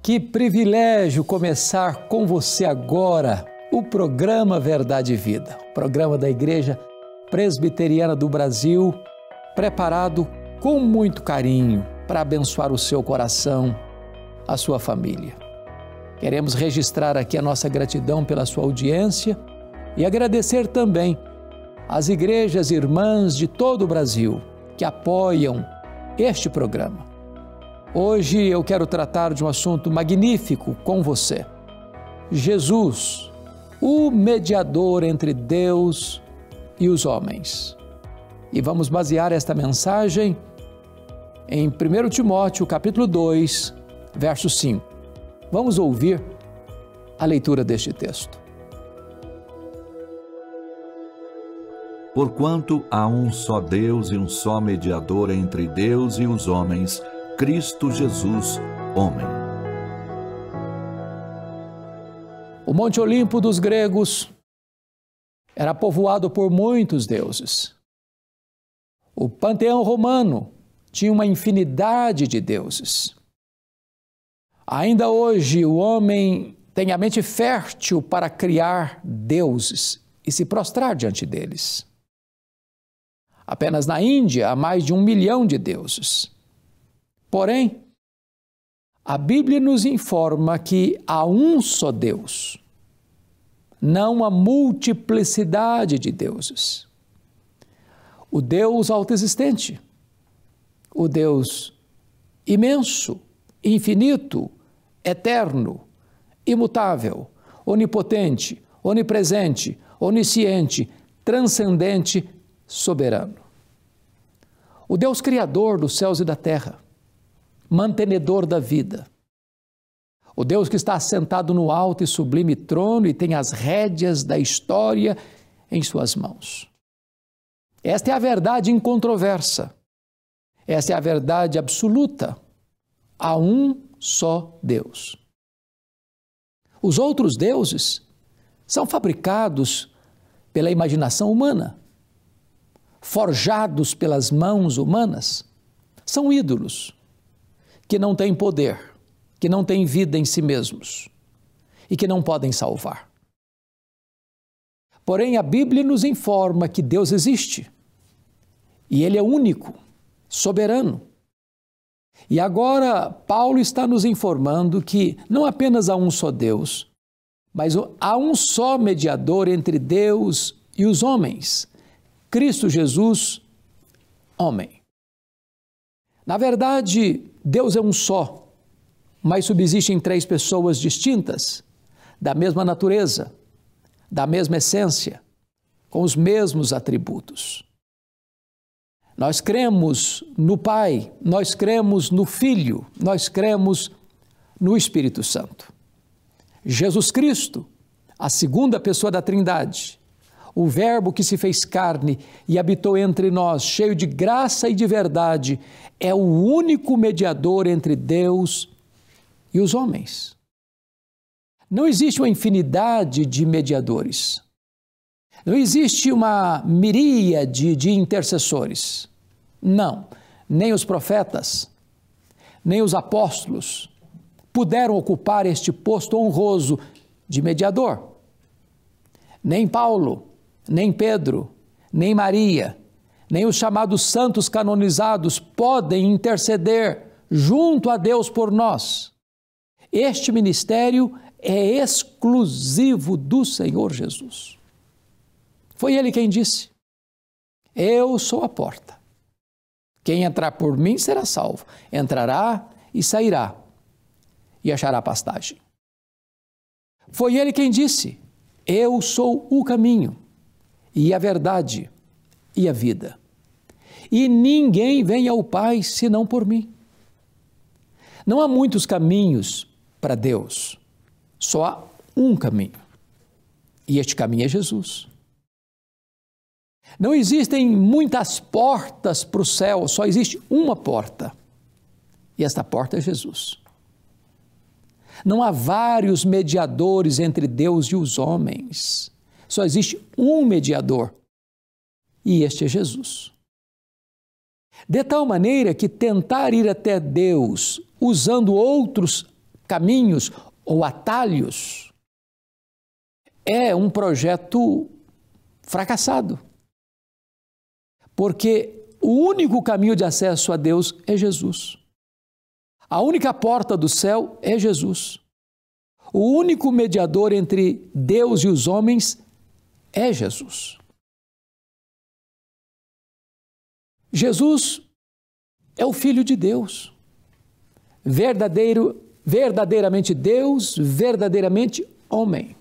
Que privilégio começar com você agora o programa Verdade e Vida, o programa da Igreja Presbiteriana do Brasil, preparado com muito carinho para abençoar o seu coração, a sua família. Queremos registrar aqui a nossa gratidão pela sua audiência e agradecer também às igrejas irmãs de todo o Brasil que apoiam este programa. Hoje eu quero tratar de um assunto magnífico com você. Jesus, o mediador entre Deus e os homens. E vamos basear esta mensagem em 1 Timóteo, capítulo 2, verso 5. Vamos ouvir a leitura deste texto. Porquanto há um só Deus e um só mediador entre Deus e os homens, Cristo Jesus, homem. O Monte Olimpo dos gregos era povoado por muitos deuses. O panteão romano tinha uma infinidade de deuses. Ainda hoje, o homem tem a mente fértil para criar deuses e se prostrar diante deles. Apenas na Índia há mais de 1 milhão de deuses. Porém, a Bíblia nos informa que há um só Deus, não a multiplicidade de deuses. O Deus autoexistente, o Deus imenso, infinito, eterno, imutável, onipotente, onipresente, onisciente, transcendente, soberano. O Deus criador dos céus e da terra, mantenedor da vida. O Deus que está assentado no alto e sublime trono e tem as rédeas da história em suas mãos. Esta é a verdade incontroversa. Esta é a verdade absoluta. Há um só Deus. Os outros deuses são fabricados pela imaginação humana, forjados pelas mãos humanas. São ídolos que não têm poder, que não têm vida em si mesmos e que não podem salvar. Porém, a Bíblia nos informa que Deus existe e Ele é único, soberano. E agora, Paulo está nos informando que não apenas há um só Deus, mas há um só mediador entre Deus e os homens, Cristo Jesus, homem. Na verdade, Deus é um só, mas subsistem 3 pessoas distintas, da mesma natureza, da mesma essência, com os mesmos atributos. Nós cremos no Pai, nós cremos no Filho, nós cremos no Espírito Santo. Jesus Cristo, a segunda pessoa da Trindade, o Verbo que se fez carne e habitou entre nós, cheio de graça e de verdade, é o único mediador entre Deus e os homens. Não existe uma infinidade de mediadores. Não existe uma miríade de intercessores. Não, nem os profetas, nem os apóstolos puderam ocupar este posto honroso de mediador. Nem Paulo, nem Pedro, nem Maria, nem os chamados santos canonizados podem interceder junto a Deus por nós. Este ministério é exclusivo do Senhor Jesus. Foi Ele quem disse: eu sou a porta. Quem entrar por mim será salvo. Entrará e sairá e achará pastagem. Foi Ele quem disse: eu sou o caminho e a verdade e a vida. E ninguém vem ao Pai senão por mim. Não há muitos caminhos para Deus, só há um caminho. E este caminho é Jesus. Não existem muitas portas para o céu, só existe uma porta. E esta porta é Jesus. Não há vários mediadores entre Deus e os homens. Só existe um mediador. E este é Jesus. De tal maneira que tentar ir até Deus usando outros caminhos ou atalhos, é um projeto fracassado. Porque o único caminho de acesso a Deus é Jesus. A única porta do céu é Jesus. O único mediador entre Deus e os homens é Jesus. Jesus é o Filho de Deus, verdadeiramente Deus, verdadeiramente homem.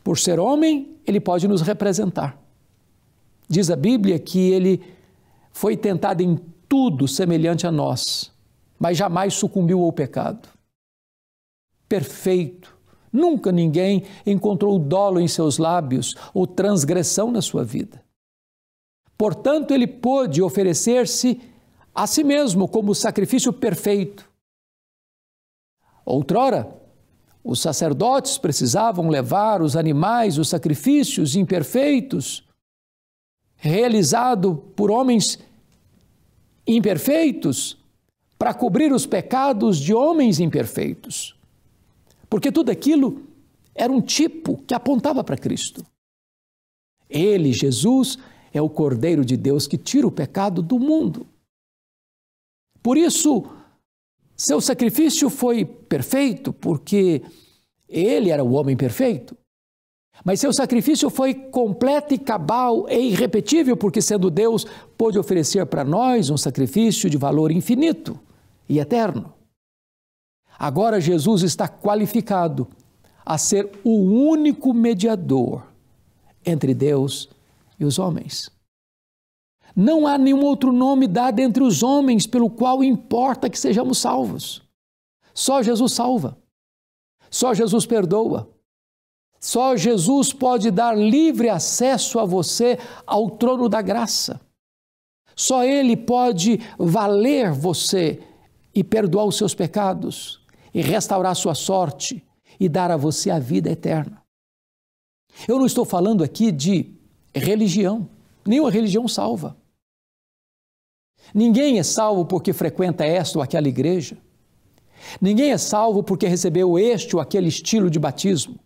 Por ser homem, ele pode nos representar. Diz a Bíblia que ele foi tentado em tudo semelhante a nós, mas jamais sucumbiu ao pecado. Perfeito. Nunca ninguém encontrou dolo em seus lábios ou transgressão na sua vida. Portanto, ele pôde oferecer-se a si mesmo como sacrifício perfeito. Outrora, os sacerdotes precisavam levar os animais, os sacrifícios imperfeitos, realizado por homens imperfeitos, para cobrir os pecados de homens imperfeitos. Porque tudo aquilo era um tipo que apontava para Cristo. Ele, Jesus, é o Cordeiro de Deus que tira o pecado do mundo. Por isso, seu sacrifício foi perfeito, porque ele era o homem perfeito. Mas seu sacrifício foi completo e cabal e irrepetível, porque sendo Deus, pôde oferecer para nós um sacrifício de valor infinito e eterno. Agora Jesus está qualificado a ser o único mediador entre Deus e os homens. Não há nenhum outro nome dado entre os homens pelo qual importa que sejamos salvos. Só Jesus salva. Só Jesus perdoa. Só Jesus pode dar livre acesso a você ao trono da graça. Só Ele pode valer você e perdoar os seus pecados, e restaurar sua sorte, e dar a você a vida eterna. Eu não estou falando aqui de religião. Nenhuma religião salva. Ninguém é salvo porque frequenta esta ou aquela igreja. Ninguém é salvo porque recebeu este ou aquele estilo de batismo.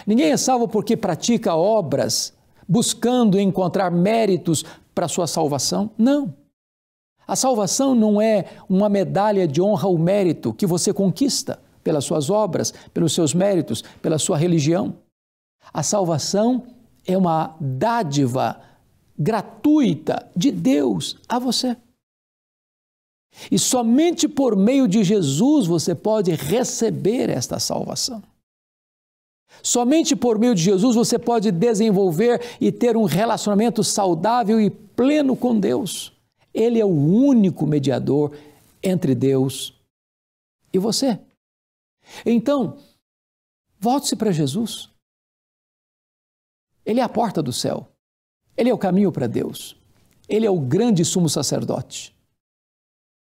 Ninguém é salvo porque pratica obras buscando encontrar méritos para a sua salvação. Não. A salvação não é uma medalha de honra ou mérito que você conquista pelas suas obras, pelos seus méritos, pela sua religião. A salvação é uma dádiva gratuita de Deus a você. E somente por meio de Jesus você pode receber esta salvação. Somente por meio de Jesus você pode desenvolver e ter um relacionamento saudável e pleno com Deus. Ele é o único mediador entre Deus e você. Então, volte-se para Jesus. Ele é a porta do céu. Ele é o caminho para Deus. Ele é o grande sumo sacerdote.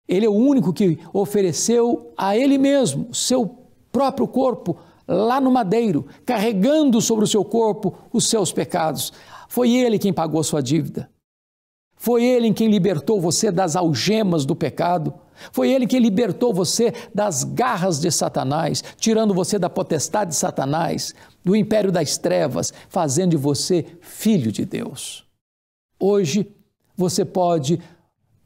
Ele é o único que ofereceu a Ele mesmo seu próprio corpo lá no madeiro, carregando sobre o seu corpo os seus pecados. Foi Ele quem pagou a sua dívida. Foi Ele quem libertou você das algemas do pecado. Foi Ele quem libertou você das garras de Satanás, tirando você da potestade de Satanás, do império das trevas, fazendo de você filho de Deus. Hoje você pode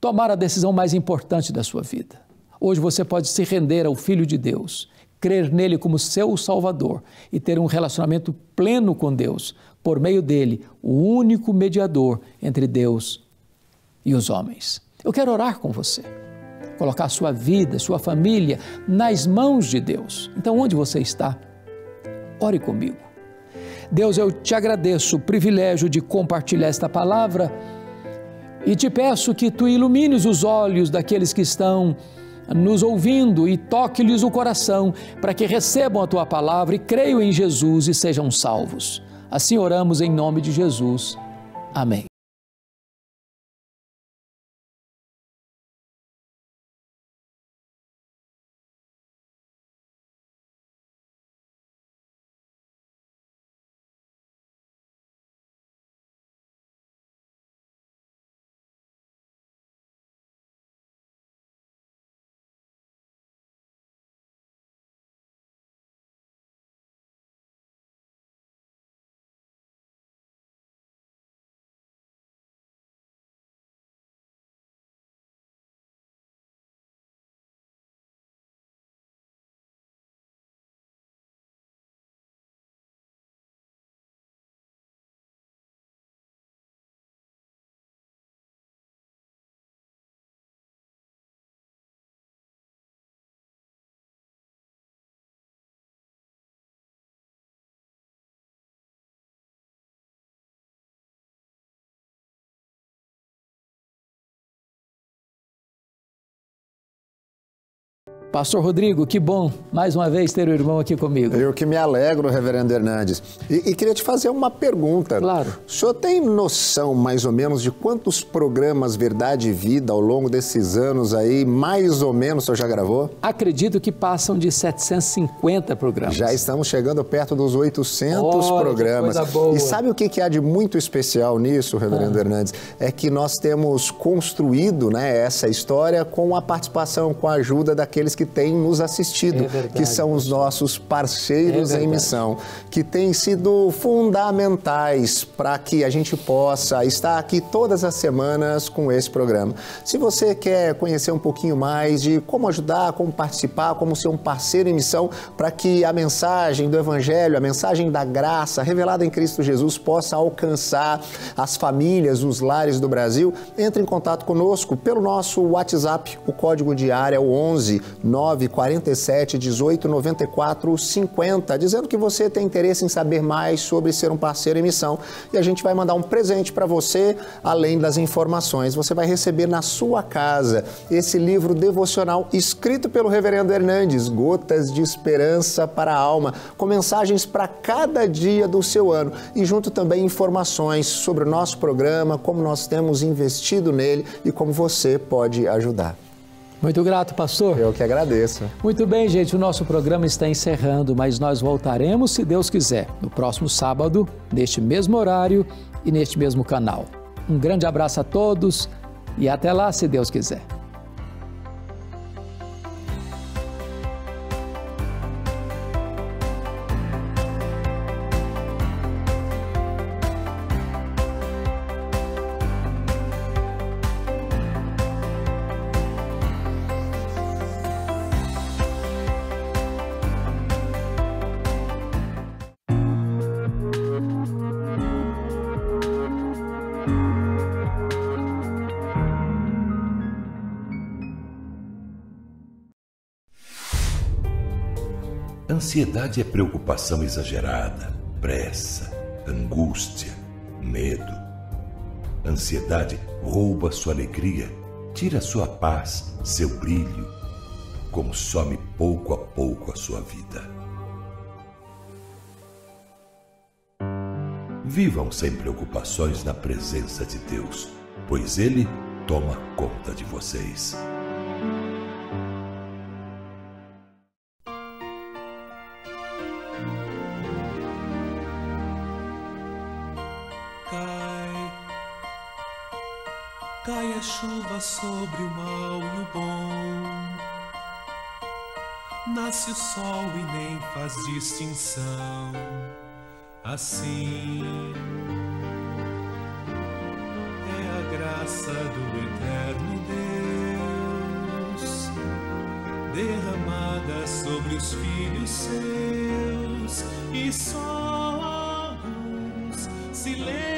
tomar a decisão mais importante da sua vida. Hoje você pode se render ao Filho de Deus, crer nele como seu Salvador e ter um relacionamento pleno com Deus, por meio dele, o único mediador entre Deus e os homens. Eu quero orar com você, colocar sua vida, sua família nas mãos de Deus. Então, onde você está? Ore comigo. Deus, eu te agradeço o privilégio de compartilhar esta palavra e te peço que tu ilumines os olhos daqueles que estão nos ouvindo e toque-lhes o coração para que recebam a tua palavra e creiam em Jesus e sejam salvos. Assim oramos em nome de Jesus. Amém. Pastor Rodrigo, que bom mais uma vez ter o irmão aqui comigo. Eu que me alegro, reverendo Hernandes. E queria te fazer uma pergunta. Claro. O senhor tem noção, mais ou menos, de quantos programas Verdade e Vida ao longo desses anos aí, mais ou menos, o senhor já gravou? Acredito que passam de 750 programas. Já estamos chegando perto dos 800 programas. Coisa boa. E sabe o que há de muito especial nisso, reverendo Hernandes? É que nós temos construído, né, essa história com a participação, com a ajuda daqueles que têm nos assistido, que são os nossos parceiros em missão, que têm sido fundamentais para que a gente possa estar aqui todas as semanas com esse programa. Se você quer conhecer um pouquinho mais de como ajudar, como participar, como ser um parceiro em missão, para que a mensagem do Evangelho, a mensagem da graça revelada em Cristo Jesus possa alcançar as famílias, os lares do Brasil, entre em contato conosco pelo nosso WhatsApp. O código de área é o 11 947 18 94 50, dizendo que você tem interesse em saber mais sobre ser um parceiro em missão. E a gente vai mandar um presente para você, além das informações. Você vai receber na sua casa esse livro devocional escrito pelo reverendo Hernandes, Gotas de Esperança para a Alma, com mensagens para cada dia do seu ano. E junto também informações sobre o nosso programa, como nós temos investido nele e como você pode ajudar. Muito grato, pastor. Eu que agradeço. Muito bem, gente, o nosso programa está encerrando, mas nós voltaremos, se Deus quiser, no próximo sábado, neste mesmo horário e neste mesmo canal. Um grande abraço a todos e até lá, se Deus quiser. Ansiedade é preocupação exagerada, pressa, angústia, medo. Ansiedade rouba sua alegria, tira sua paz, seu brilho, consome pouco a pouco a sua vida. Vivam sem preocupações na presença de Deus, pois Ele toma conta de vocês. Cai a chuva sobre o mal e o bom, nasce o sol e nem faz distinção. Assim é a graça do eterno Deus, derramada sobre os filhos seus, e só alguns se lembram